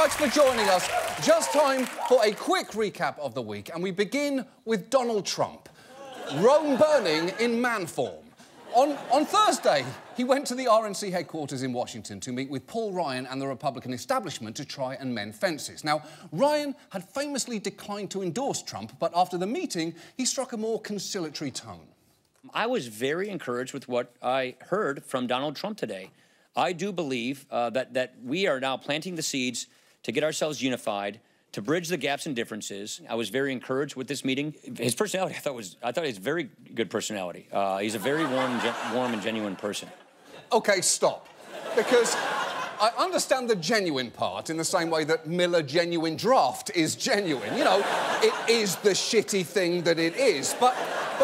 much for joining us. Just time for a quick recap of the week, and we begin with Donald Trump. Rome burning in man form. On Thursday, he went to the RNC headquarters in Washington to meet with Paul Ryan and the Republican establishment to try and mend fences. Now, Ryan had famously declined to endorse Trump, but after the meeting, he struck a more conciliatory tone. I was very encouraged with what I heard from Donald Trump today. I do believe that we are now planting the seeds to get ourselves unified, to bridge the gaps and differences. I was very encouraged with this meeting. His personality, I thought he's a very good personality. He's a very warm and genuine person. OK, stop. Because I understand the genuine part in the same way that Miller Genuine Draft is genuine. You know, it is the shitty thing that it is. But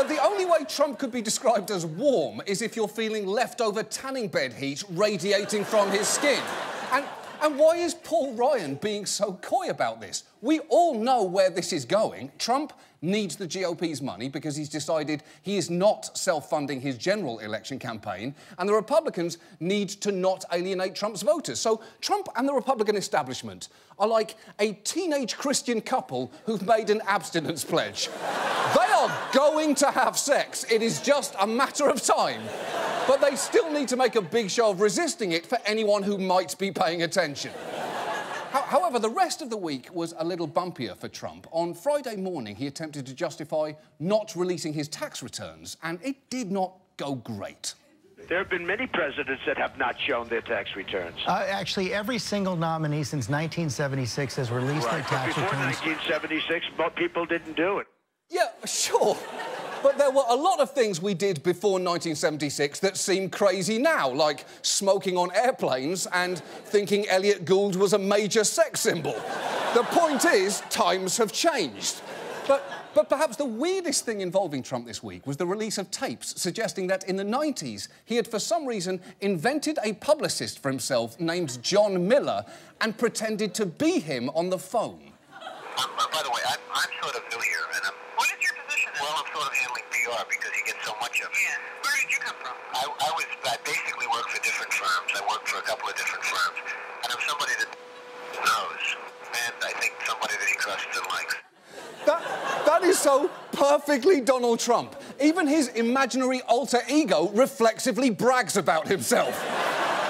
the only way Trump could be described as warm is if you're feeling leftover tanning bed heat radiating from his skin. And why is Paul Ryan being so coy about this? We all know where this is going. Trump needs the GOP's money because he's decided he is not self-funding his general election campaign, and the Republicans need to not alienate Trump's voters. So Trump and the Republican establishment are like a teenage Christian couple who've made an abstinence pledge. They are going to have sex. It is just a matter of time. But they still need to make a big show of resisting it for anyone who might be paying attention. However, the rest of the week was a little bumpier for Trump. On Friday morning, he attempted to justify not releasing his tax returns, and it did not go great. There have been many presidents that have not shown their tax returns. Actually, every single nominee since 1976 has released their tax before returns. Before 1976, most people didn't do it. Yeah, sure. But there were a lot of things we did before 1976 that seem crazy now, like smoking on airplanes and thinking Elliot Gould was a major sex symbol. The point is, times have changed. But perhaps the weirdest thing involving Trump this week was the release of tapes suggesting that in the 90s he had, for some reason, invented a publicist for himself named John Miller and pretended to be him on the phone. By the way, I'm sort of new here, and what is your position? Well, I'm sort of handling PR because you get so much of it. Yeah. Where did you come from? I basically work for different firms. I work for a couple of different firms, and I'm somebody that knows, and I think somebody that he trusts and likes. That is so perfectly Donald Trump. Even his imaginary alter ego reflexively brags about himself.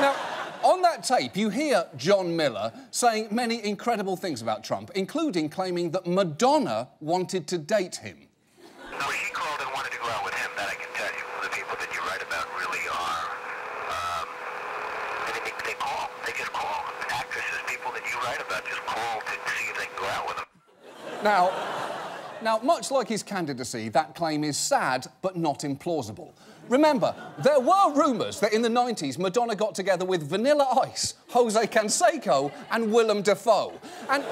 Now, on that tape, you hear John Miller saying many incredible things about Trump, including claiming that Madonna wanted to date him. No, she called and wanted to go out with him, that I can tell you. The people that you write about really are... they call. They just call. Actresses, people that you write about just call to see if they can go out with them. Now, much like his candidacy, that claim is sad but not implausible. Remember, there were rumours that in the 90s Madonna got together with Vanilla Ice, Jose Canseco and Willem Dafoe. And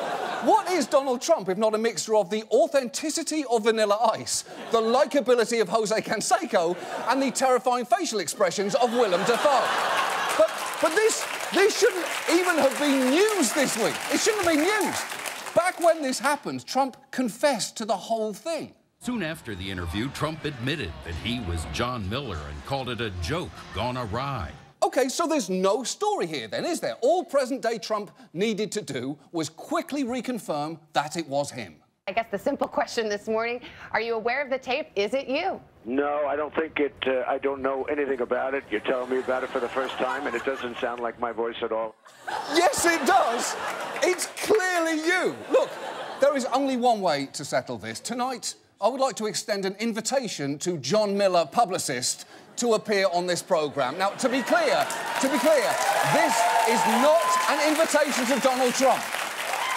what is Donald Trump if not a mixture of the authenticity of Vanilla Ice, the likeability of Jose Canseco and the terrifying facial expressions of Willem Dafoe? But this shouldn't even have been news this week. It shouldn't have been news. Back when this happened, Trump confessed to the whole thing. Soon after the interview, Trump admitted that he was John Miller and called it a joke gone awry. OK, so there's no story here then, is there? All present-day Trump needed to do was quickly reconfirm that it was him. I guess the simple question this morning, are you aware of the tape? Is it you? No, I don't think it... I don't know anything about it. You're telling me about it for the first time, and it doesn't sound like my voice at all. Yes, it does! It's clearly you! Look, there is only one way to settle this. Tonight, I would like to extend an invitation to John Miller, publicist, to appear on this programme. Now, to be clear, this is not an invitation to Donald Trump,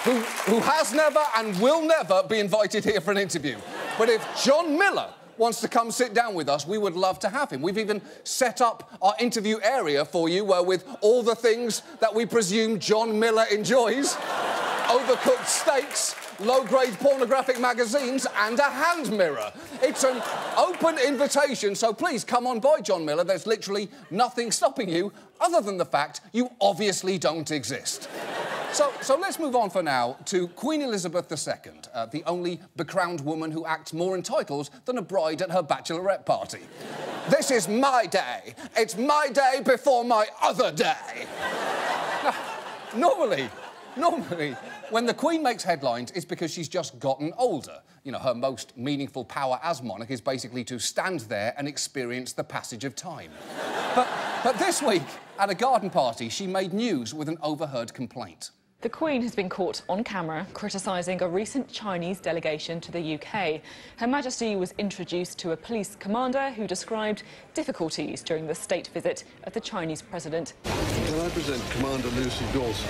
who has never and will never be invited here for an interview. But if John Miller wants to come sit down with us, we would love to have him. We've even set up our interview area for you, with all the things that we presume John Miller enjoys. Overcooked steaks, low-grade pornographic magazines and a hand mirror. It's an open invitation, so please come on by, John Miller. There's literally nothing stopping you other than the fact you obviously don't exist. So let's move on for now to Queen Elizabeth II, the only becrowned woman who acts more entitled than a bride at her bachelorette party. This is my day. It's my day before my other day. Now, Normally, when the Queen makes headlines, it's because she's just gotten older. You know, her most meaningful power as monarch is basically to stand there and experience the passage of time. But this week, at a garden party, she made news with an overheard complaint. The Queen has been caught on camera criticising a recent Chinese delegation to the UK. Her Majesty was introduced to a police commander who described difficulties during the state visit of the Chinese president. Can I present Commander Lucy Dawson,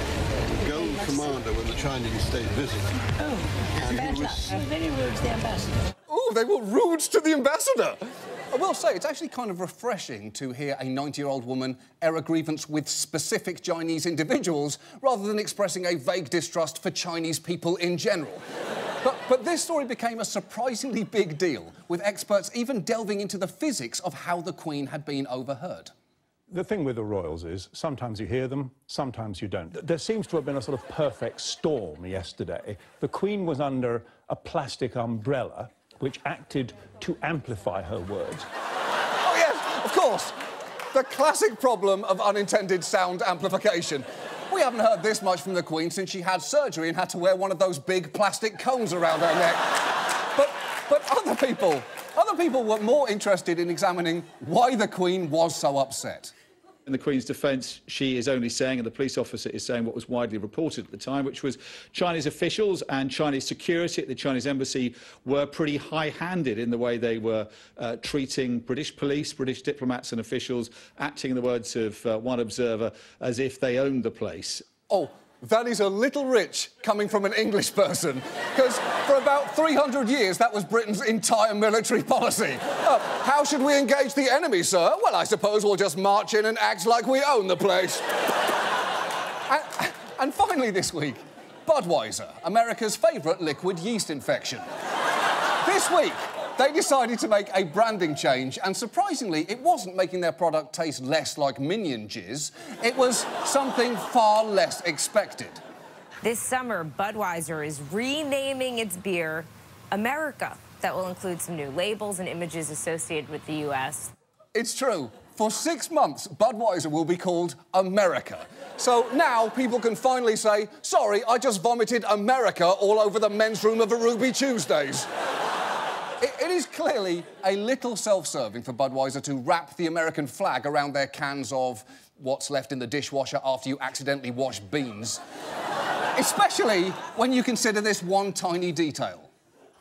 Gold Commander when the Chinese state visited? Oh, and bad luck. Very rude to the ambassador. Oh, they were rude to the ambassador. I will say, it's actually kind of refreshing to hear a 90-year-old woman air a grievance with specific Chinese individuals rather than expressing a vague distrust for Chinese people in general. But this story became a surprisingly big deal, with experts even delving into the physics of how the Queen had been overheard. The thing with the royals is sometimes you hear them, sometimes you don't. There seems to have been a sort of perfect storm yesterday. The Queen was under a plastic umbrella which acted to amplify her words. Oh, yes, of course. The classic problem of unintended sound amplification. We haven't heard this much from the Queen since she had surgery and had to wear one of those big plastic cones around her neck. But other people were more interested in examining why the Queen was so upset. In the Queen's defence, she is only saying, and the police officer is saying what was widely reported at the time, which was Chinese officials and Chinese security at the Chinese embassy were pretty high-handed in the way they were treating British police, British diplomats and officials, acting, in the words of one observer, as if they owned the place. Oh, that is a little rich coming from an English person, because for about 300 years that was Britain's entire military policy. How should we engage the enemy, sir? Well, I suppose we'll just march in and act like we own the place. And finally this week, Budweiser, America's favourite liquid yeast infection. This week, they decided to make a branding change, and surprisingly, it wasn't making their product taste less like Minion jizz. It was something far less expected. This summer, Budweiser is renaming its beer America. That will include some new labels and images associated with the U.S. It's true. For 6 months, Budweiser will be called America. So now people can finally say, sorry, I just vomited America all over the men's room of a Ruby Tuesdays. It is clearly a little self-serving for Budweiser to wrap the American flag around their cans of what's left in the dishwasher after you accidentally wash beans. Especially when you consider this one tiny detail.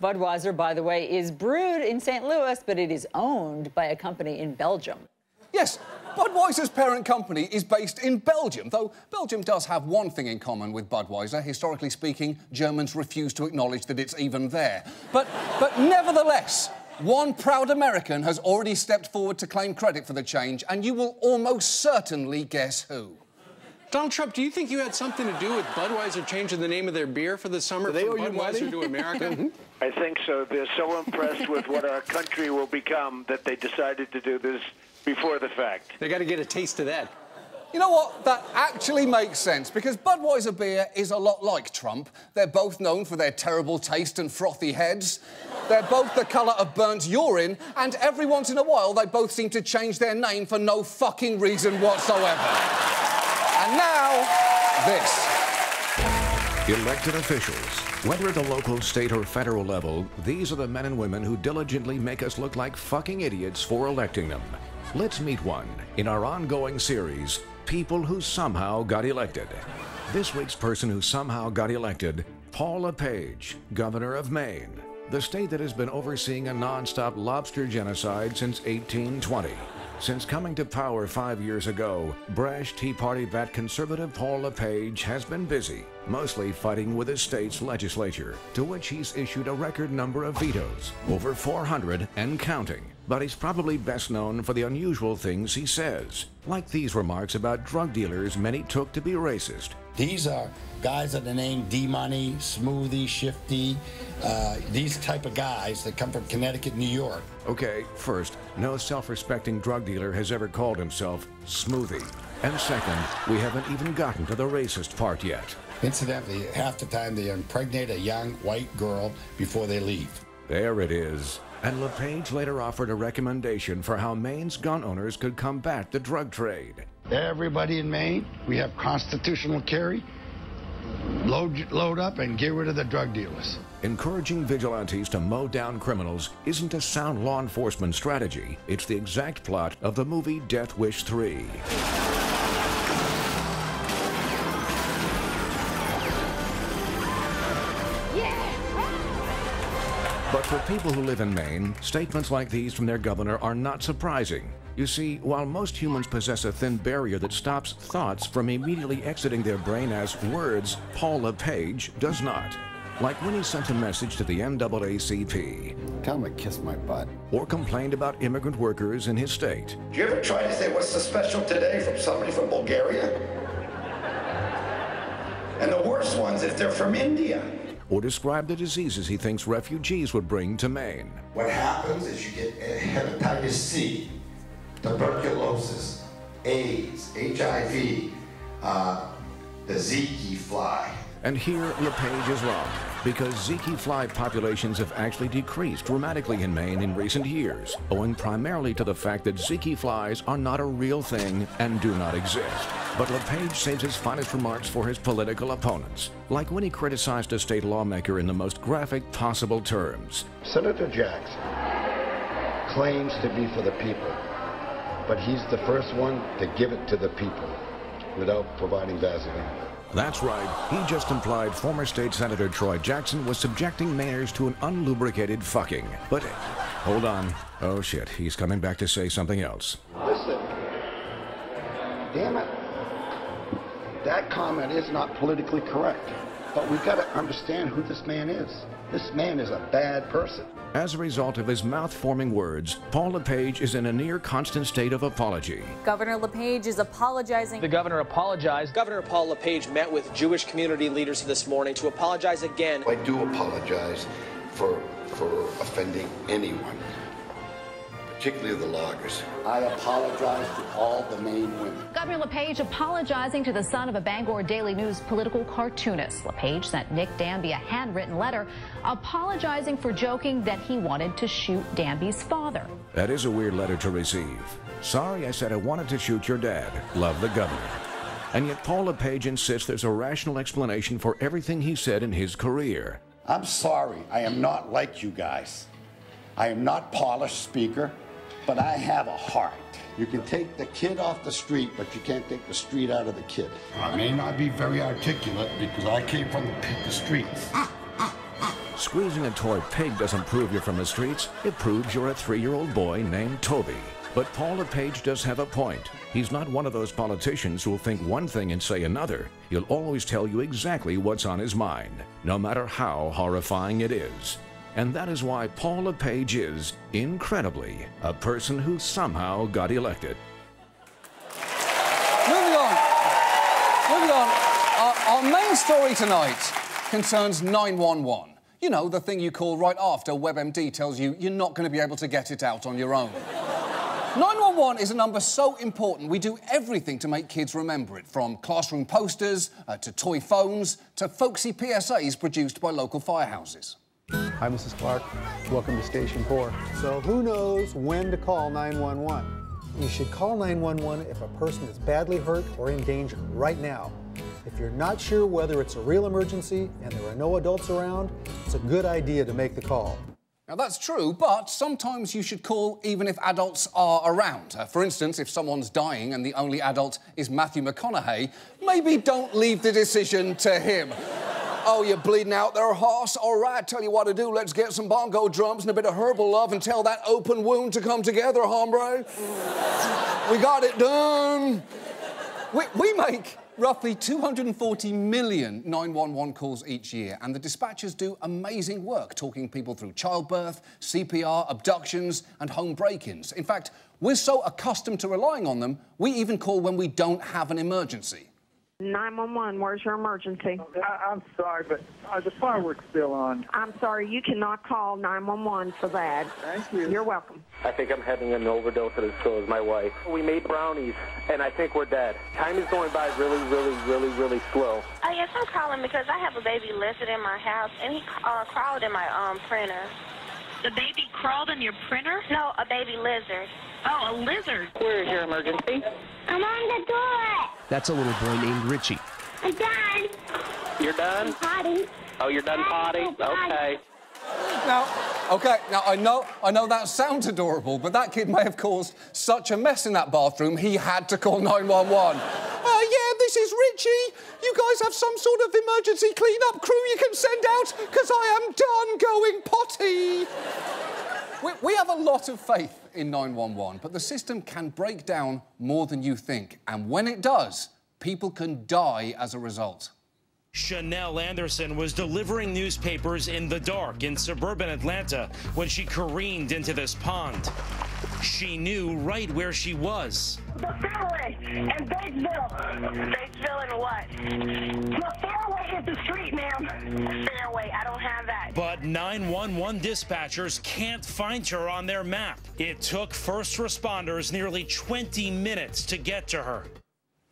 Budweiser, by the way, is brewed in St. Louis, but it is owned by a company in Belgium. Yes, Budweiser's parent company is based in Belgium, though Belgium does have one thing in common with Budweiser. Historically speaking, Germans refuse to acknowledge that it's even there. But nevertheless, one proud American has already stepped forward to claim credit for the change, and you will almost certainly guess who. Donald Trump, do you think you had something to do with Budweiser changing the name of their beer for the summer from Budweiser to America? I think so. They're so impressed with what our country will become that they decided to do this before the fact. They got to get a taste of that. You know what? That actually makes sense, because Budweiser beer is a lot like Trump. They're both known for their terrible taste and frothy heads. They're both the colour of burnt urine, and every once in a while they both seem to change their name for no fucking reason whatsoever. And now, this. Elected officials. Whether at the local, state, or federal level, these are the men and women who diligently make us look like fucking idiots for electing them. Let's meet one in our ongoing series, People Who Somehow Got Elected. This week's person who somehow got elected, Paul LePage, governor of Maine, the state that has been overseeing a non-stop lobster genocide since 1820. Since coming to power 5 years ago, brash Tea Party vat conservative Paul LePage has been busy, mostly fighting with his state's legislature, to which he's issued a record number of vetoes, over 400 and counting. But he's probably best known for the unusual things he says, like these remarks about drug dealers many took to be racist. These are guys that are named D-Money, Smoothie, Shifty, these type of guys that come from Connecticut, New York. Okay, first, no self-respecting drug dealer has ever called himself Smoothie. And second, we haven't even gotten to the racist part yet. Incidentally, half the time they impregnate a young white girl before they leave. There it is. And LePage later offered a recommendation for how Maine's gun owners could combat the drug trade. Everybody in Maine, we have constitutional carry. Load up and get rid of the drug dealers. Encouraging vigilantes to mow down criminals isn't a sound law enforcement strategy. It's the exact plot of the movie Death Wish 3. But for people who live in Maine, statements like these from their governor are not surprising. You see, while most humans possess a thin barrier that stops thoughts from immediately exiting their brain as words, Paul LePage does not. Like when he sent a message to the NAACP. Tell him to kiss my butt. Or complained about immigrant workers in his state. Do you ever try to say, what's the special today from somebody from Bulgaria? And the worst ones if they're from India. Or describe the diseases he thinks refugees would bring to Maine. What happens is you get hepatitis C, tuberculosis, AIDS, HIV, the Zika fly. And here, LePage is wrong, because Zika fly populations have actually decreased dramatically in Maine in recent years, owing primarily to the fact that Zika flies are not a real thing and do not exist. But LePage saves his finest remarks for his political opponents, like when he criticized a state lawmaker in the most graphic possible terms. Senator Jackson claims to be for the people, but he's the first one to give it to the people without providing Vaseline. That's right, he just implied former state Senator Troy Jackson was subjecting mayors to an unlubricated fucking. But hold on. Oh shit, he's coming back to say something else. Listen, damn it, that comment is not politically correct. But we've got to understand who this man is. This man is a bad person. As a result of his mouth-forming words, Paul LePage is in a near-constant state of apology. Governor LePage is apologizing. The governor apologized. Governor Paul LePage met with Jewish community leaders this morning to apologize again. I do apologize for offending anyone, particularly the loggers. I apologize to all the Maine women. Governor LePage apologizing to the son of a Bangor Daily News political cartoonist. LePage sent Nick Danby a handwritten letter apologizing for joking that he wanted to shoot Danby's father. That is a weird letter to receive. Sorry, I said I wanted to shoot your dad. Love the governor. And yet Paul LePage insists there's a rational explanation for everything he said in his career. I'm sorry, I am not like you guys. I am not polished speaker, but I have a heart. You can take the kid off the street, but you can't take the street out of the kid. I may not be very articulate because I came from the streets. Squeezing a toy pig doesn't prove you're from the streets. It proves you're a 3-year-old boy named Toby. But Paul LePage does have a point. He's not one of those politicians who'll think one thing and say another. He'll always tell you exactly what's on his mind, no matter how horrifying it is. And that is why Paul LePage is, incredibly, a person who somehow got elected. Moving on. Our main story tonight concerns 911. You know, the thing you call right after WebMD tells you you're not going to be able to get it out on your own. 911 is a number so important, we do everything to make kids remember it, from classroom posters, to toy phones, to folksy PSAs produced by local firehouses. Hi, Mrs. Clark. Welcome to Station 4. So who knows when to call 911? You should call 911 if a person is badly hurt or in danger right now. If you're not sure whether it's a real emergency and there are no adults around, it's a good idea to make the call. Now, that's true, but sometimes you should call even if adults are around. For instance, if someone's dying and the only adult is Matthew McConaughey, maybe don't leave the decision to him. Oh, you're bleeding out there, horse? All right, tell you what to do. Let's get some bongo drums and a bit of herbal love and tell that open wound to come together, hombre. We got it done. We make roughly 240 million 911 calls each year, and the dispatchers do amazing work talking people through childbirth, CPR, abductions, and home break-ins. In fact, we're so accustomed to relying on them, we even call when we don't have an emergency. 911, where's your emergency? I'm sorry, but the fireworks still on. I'm sorry, you cannot call 911 for that. Thank you. You're welcome. I think I'm having an overdose, and so is my wife. We made brownies, and I think we're dead. Time is going by really, really, really, really slow. Oh, yes, I'm calling because I have a baby lizard in my house, and he crawled in my printer. The baby crawled in your printer? No, a baby lizard. Oh, a lizard. Where is your emergency? I'm on the door. That's a little boy named Richie. I'm done. You're done? Potty. Oh, you're done potty? Okay. Now, I know that sounds adorable, but that kid may have caused such a mess in that bathroom, he had to call 911. Yeah, this is Richie. You guys have some sort of emergency clean-up crew you can send out, because I am done going potty. We have a lot of faith in 911, but the system can break down more than you think, and when it does, people can die as a result. Chanel Anderson was delivering newspapers in the dark in suburban Atlanta when she careened into this pond. She knew right where she was. The fairway in Batesville. Batesville and what? The fairway is the street, ma'am. Fairway, I don't have that. But 911 dispatchers can't find her on their map. It took first responders nearly 20 minutes to get to her.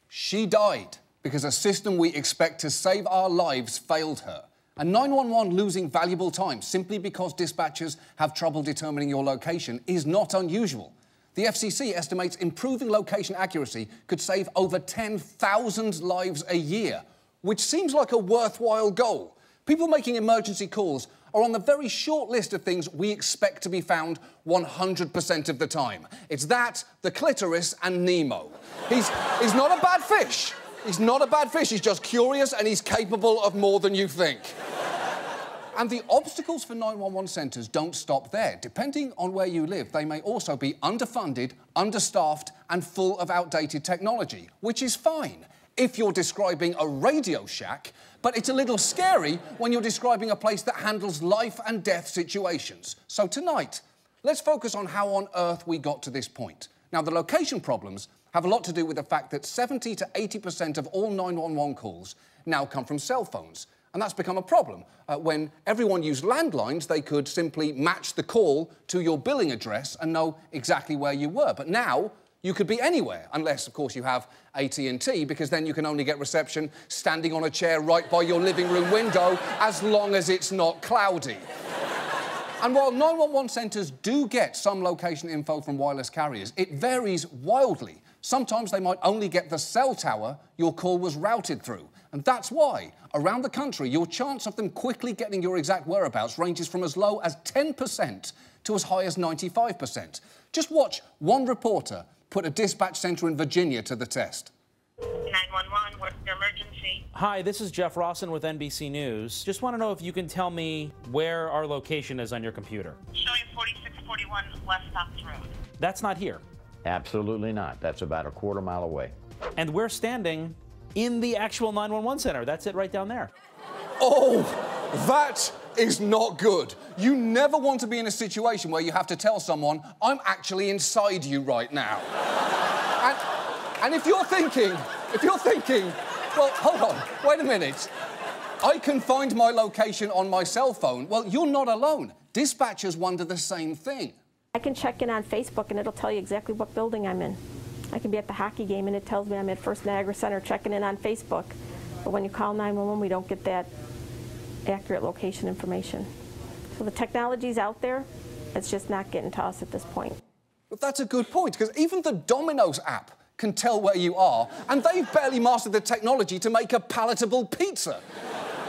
She died because a system we expect to save our lives failed her. And 911 losing valuable time simply because dispatchers have trouble determining your location is not unusual. The FCC estimates improving location accuracy could save over 10,000 lives a year, which seems like a worthwhile goal. People making emergency calls are on the very short list of things we expect to be found 100% of the time. It's that, the clitoris, and Nemo. He's not a bad fish. He's not a bad fish, he's just curious and he's capable of more than you think. And the obstacles for 911 centres don't stop there. Depending on where you live, they may also be underfunded, understaffed and full of outdated technology, which is fine if you're describing a Radio Shack, but it's a little scary when you're describing a place that handles life and death situations. So tonight, let's focus on how on earth we got to this point. Now, the location problems have a lot to do with the fact that 70 to 80% of all 911 calls now come from cell phones. And that's become a problem. When everyone used landlines, they could simply match the call to your billing address and know exactly where you were. But now, you could be anywhere, unless, of course, you have AT&T, because then you can only get reception standing on a chair right by your living room window, as long as it's not cloudy. And while 911 centres do get some location info from wireless carriers, it varies wildly. Sometimes they might only get the cell tower your call was routed through. And that's why, around the country, your chance of them quickly getting your exact whereabouts ranges from as low as 10% to as high as 95%. Just watch one reporter put a dispatch centre in Virginia to the test. 911, what's your emergency? Hi, this is Jeff Rawson with NBC News. Just want to know if you can tell me where our location is on your computer. Showing 4641 West Stocks Road. That's not here. Absolutely not. That's about a quarter mile away. And we're standing in the actual 911 center. That's it right down there. Oh, that is not good. You never want to be in a situation where you have to tell someone, I'm actually inside you right now. And if you're thinking, well, hold on, wait a minute. I can find my location on my cell phone. Well, you're not alone. Dispatchers wonder the same thing. I can check in on Facebook and it'll tell you exactly what building I'm in. I can be at the hockey game and it tells me I'm at First Niagara Center checking in on Facebook. But when you call 911, we don't get that accurate location information. So the technology's out there, it's just not getting to us at this point. But that's a good point, because even the Domino's app can tell where you are, and they've barely mastered the technology to make a palatable pizza.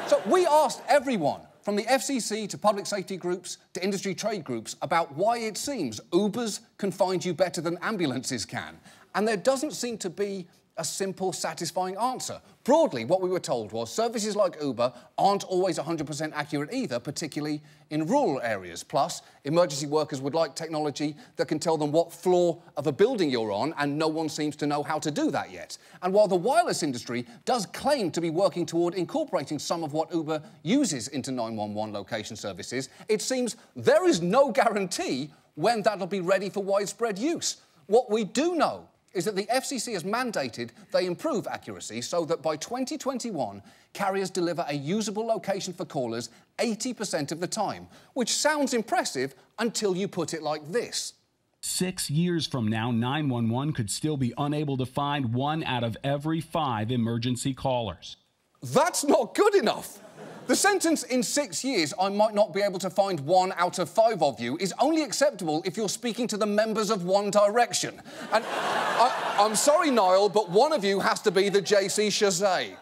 So we asked everyone, from the FCC to public safety groups to industry trade groups, about why it seems Ubers can find you better than ambulances can. And there doesn't seem to be a simple, satisfying answer. Broadly, what we were told was services like Uber aren't always 100% accurate either, particularly in rural areas. Plus, emergency workers would like technology that can tell them what floor of a building you're on, and no one seems to know how to do that yet. And while the wireless industry does claim to be working toward incorporating some of what Uber uses into 911 location services, it seems there is no guarantee when that'll be ready for widespread use. What we do know is that the FCC has mandated they improve accuracy so that by 2021, carriers deliver a usable location for callers 80% of the time, which sounds impressive until you put it like this. 6 years from now, 911 could still be unable to find 1 out of every 5 emergency callers. That's not good enough. The sentence, in 6 years, I might not be able to find 1 out of 5 of you, is only acceptable if you're speaking to the members of One Direction. And I'm sorry, Niall, but one of you has to be the JC Chazet.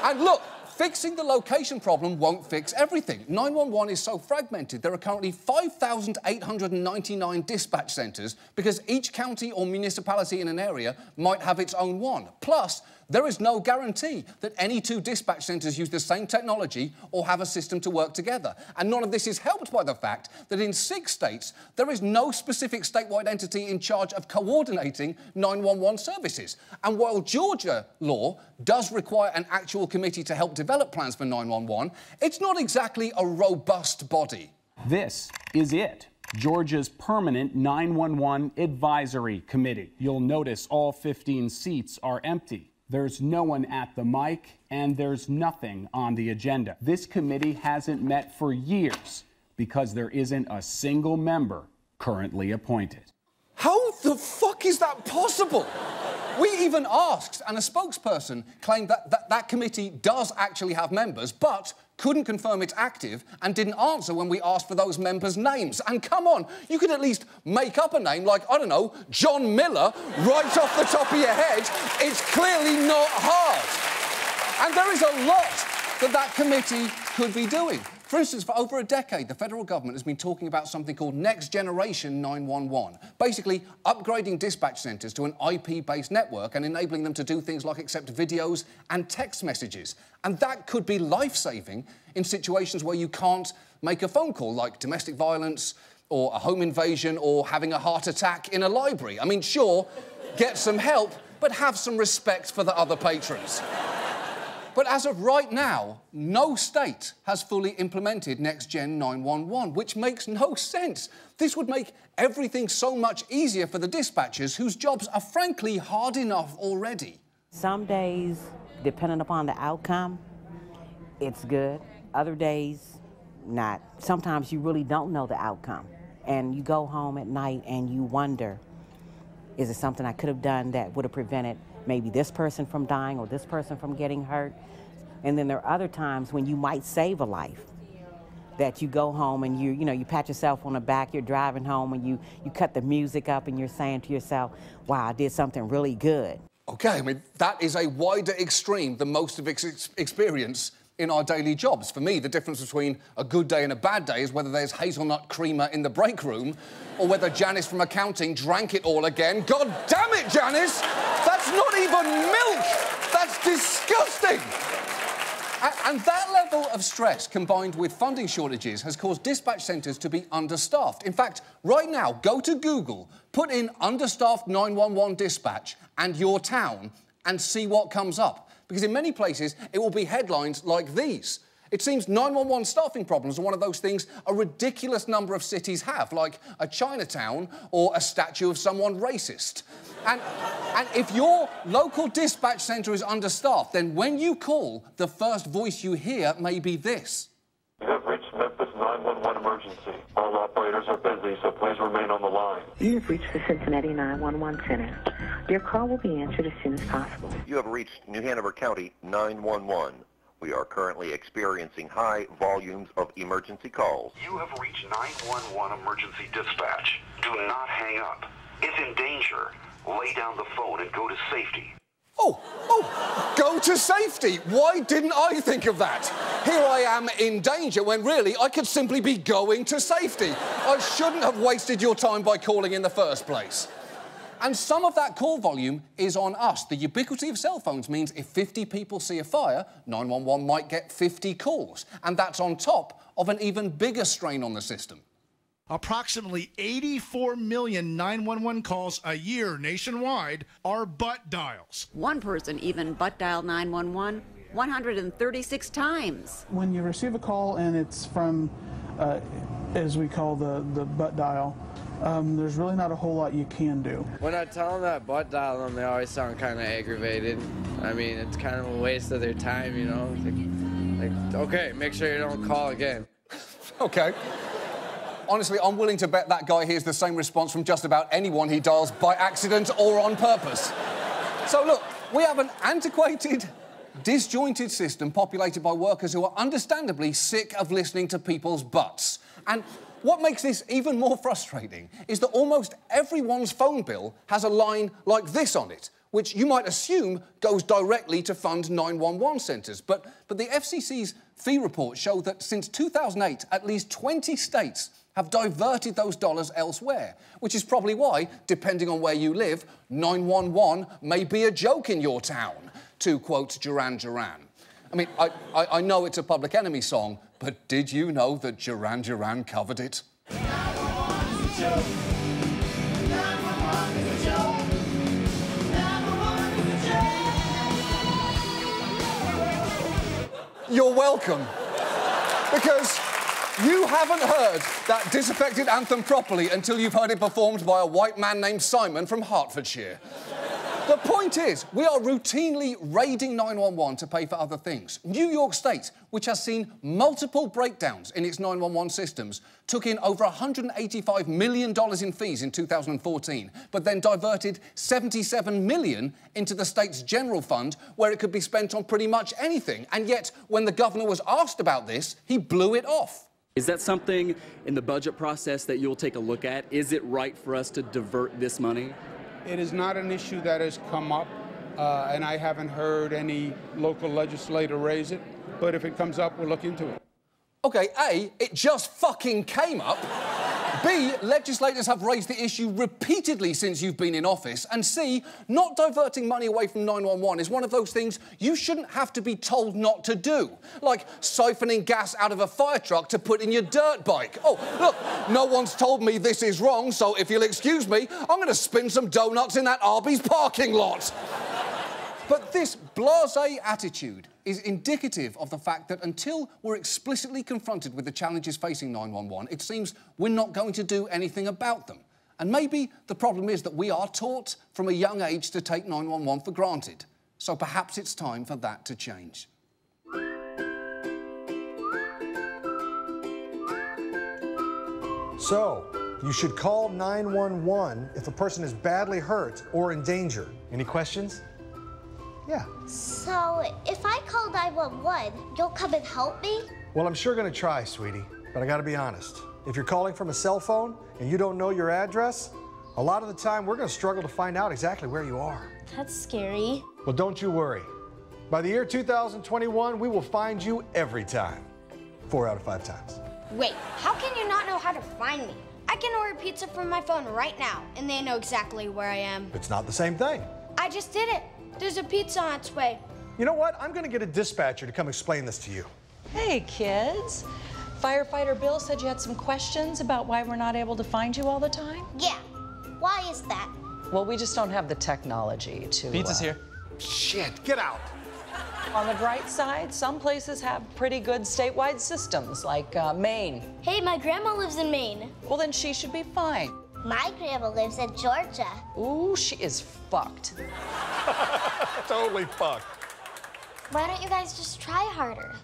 And look, Fixing the location problem won't fix everything. 911 is so fragmented, there are currently 5,899 dispatch centres because each county or municipality in an area might have its own one. Plus, there is no guarantee that any two dispatch centres use the same technology or have a system to work together. And none of this is helped by the fact that in 6 states, there is no specific statewide entity in charge of coordinating 911 services. And while Georgia law does require an actual committee to help develop plans for 911, it's not exactly a robust body. This is it. Georgia's permanent 911 advisory committee. You'll notice all 15 seats are empty. There's no one at the mic, and there's nothing on the agenda. This committee hasn't met for years because there isn't a single member currently appointed. How the fuck is that possible? We even asked, and a spokesperson claimed that that committee does actually have members, but couldn't confirm it's active and didn't answer when we asked for those members' names. And come on, you could at least make up a name like, I don't know, John Miller, right off the top of your head. It's clearly not hard. And there is a lot that committee could be doing. For instance, for over a decade, the federal government has been talking about something called Next Generation 911, basically upgrading dispatch centres to an IP-based network and enabling them to do things like accept videos and text messages. And that could be life-saving in situations where you can't make a phone call, like domestic violence or a home invasion or having a heart attack in a library. I mean, sure, get some help, but have some respect for the other patrons. But as of right now, no state has fully implemented Next Gen 911, which makes no sense. This would make everything so much easier for the dispatchers whose jobs are frankly hard enough already. Some days, depending upon the outcome, it's good. Other days, not. Sometimes you really don't know the outcome. And you go home at night and you wonder, is it something I could have done that would have prevented maybe this person from dying or this person from getting hurt? And then there are other times when you might save a life, that you go home and you pat yourself on the back, you're driving home and you cut the music up and you're saying to yourself, wow, I did something really good. OK, I mean, that is a wider extreme than most of us experience in our daily jobs. For me, the difference between a good day and a bad day is whether there's hazelnut creamer in the break room or whether Janice from accounting drank it all again. God damn it, Janice! That's not even milk! That's disgusting! And that level of stress, combined with funding shortages, has caused dispatch centres to be understaffed. In fact, right now, go to Google, put in understaffed 911 dispatch and your town, and see what comes up. Because in many places, it will be headlines like these. It seems 911 staffing problems are one of those things a ridiculous number of cities have, like a Chinatown or a statue of someone racist. And if your local dispatch centre is understaffed, then when you call, the first voice you hear may be this. You have reached Memphis 911 emergency. All operators are busy, so please remain on the line. You have reached the Cincinnati 911 Center. Your call will be answered as soon as possible. You have reached New Hanover County 911. We are currently experiencing high volumes of emergency calls. You have reached 911 emergency dispatch. Do not hang up. If in danger, lay down the phone and go to safety. Oh, go to safety. Why didn't I think of that? Here I am in danger when really I could simply be going to safety. I shouldn't have wasted your time by calling in the first place. And some of that call volume is on us. The ubiquity of cell phones means if 50 people see a fire, 911 might get 50 calls. And that's on top of an even bigger strain on the system. Approximately 84 million 911 calls a year nationwide are butt dials. One person even butt dialed 911 136 times. When you receive a call and it's from, as we call the butt dial, there's really not a whole lot you can do. When I tell them that butt dial them, they always sound kind of aggravated. I mean, it's kind of a waste of their time, you know? Like, okay, make sure you don't call again. Okay. Honestly, I'm willing to bet that guy hears the same response from just about anyone he dials by accident or on purpose. So, look, we have an antiquated, disjointed system populated by workers who are understandably sick of listening to people's butts. And what makes this even more frustrating is that almost everyone's phone bill has a line like this on it, which you might assume goes directly to fund 911 centres. But the FCC's fee report show that since 2008, at least 20 states have diverted those dollars elsewhere, which is probably why, depending on where you live, 911 may be a joke in your town, to quote Duran Duran. I mean, I know it's a Public Enemy song, but did you know that Duran Duran covered it? You're welcome. Because you haven't heard that disaffected anthem properly until you've heard it performed by a white man named Simon from Hertfordshire. The point is, we are routinely raiding 911 to pay for other things. New York State, which has seen multiple breakdowns in its 911 systems, took in over $185 million in fees in 2014, but then diverted $77 million into the state's general fund, where it could be spent on pretty much anything. And yet, when the governor was asked about this, he blew it off. Is that something in the budget process that you'll take a look at? Is it right for us to divert this money? It is not an issue that has come up, and I haven't heard any local legislator raise it. But if it comes up, we'll look into it. OK, A, it just fucking came up. B, legislators have raised the issue repeatedly since you've been in office. And C, not diverting money away from 911 is one of those things you shouldn't have to be told not to do. Like siphoning gas out of a fire truck to put in your dirt bike. Oh, look, no one's told me this is wrong, so if you'll excuse me, I'm going to spin some donuts in that Arby's parking lot. But this blasé attitude is indicative of the fact that until we're explicitly confronted with the challenges facing 911, it seems we're not going to do anything about them. And maybe the problem is that we are taught from a young age to take 911 for granted. So perhaps it's time for that to change. So, you should call 911 if a person is badly hurt or in danger. Any questions? Yeah. So, if I call 911, you'll come and help me? Well, I'm sure gonna try, sweetie, but I gotta be honest. If you're calling from a cell phone and you don't know your address, a lot of the time we're gonna struggle to find out exactly where you are. That's scary. Well, don't you worry. By the year 2021, we will find you every time. 4 out of 5 times. Wait, how can you not know how to find me? I can order pizza from my phone right now, and they know exactly where I am. It's not the same thing. I just did it. There's a pizza on its way. You know what? I'm gonna get a dispatcher to come explain this to you. Hey, kids. Firefighter Bill said you had some questions about why we're not able to find you all the time? Yeah. Why is that? Well, we just don't have the technology to... Pizza's here. Shit, get out. On the bright side, some places have pretty good statewide systems, like Maine. Hey, my grandma lives in Maine. Well, then she should be fine. My grandma lives in Georgia. Ooh, she is fucked. Totally fucked. Why don't you guys just try harder?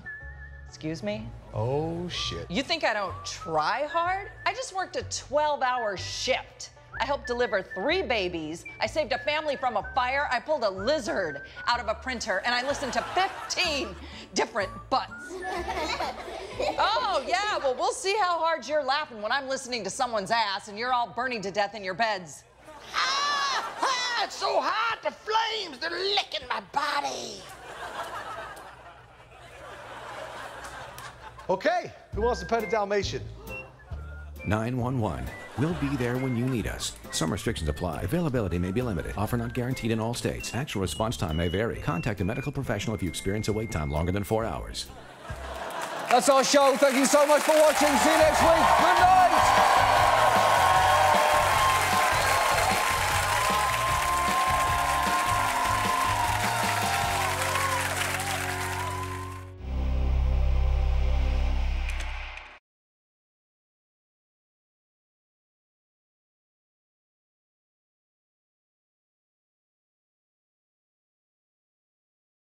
Excuse me? Oh, shit. You think I don't try hard? I just worked a 12-hour shift. I helped deliver 3 babies. I saved a family from a fire. I pulled a lizard out of a printer, and I listened to 15 different butts. Oh, yeah, well, we'll see how hard you're laughing when I'm listening to someone's ass and you're all burning to death in your beds. Ah, it's so hot, the flames, they're licking my body. Okay, who wants to pet a Dalmatian? 911. We'll be there when you need us. Some restrictions apply. Availability may be limited. Offer not guaranteed in all states. Actual response time may vary. Contact a medical professional if you experience a wait time longer than 4 hours. That's our show. Thank you so much for watching. See you next week. Good night.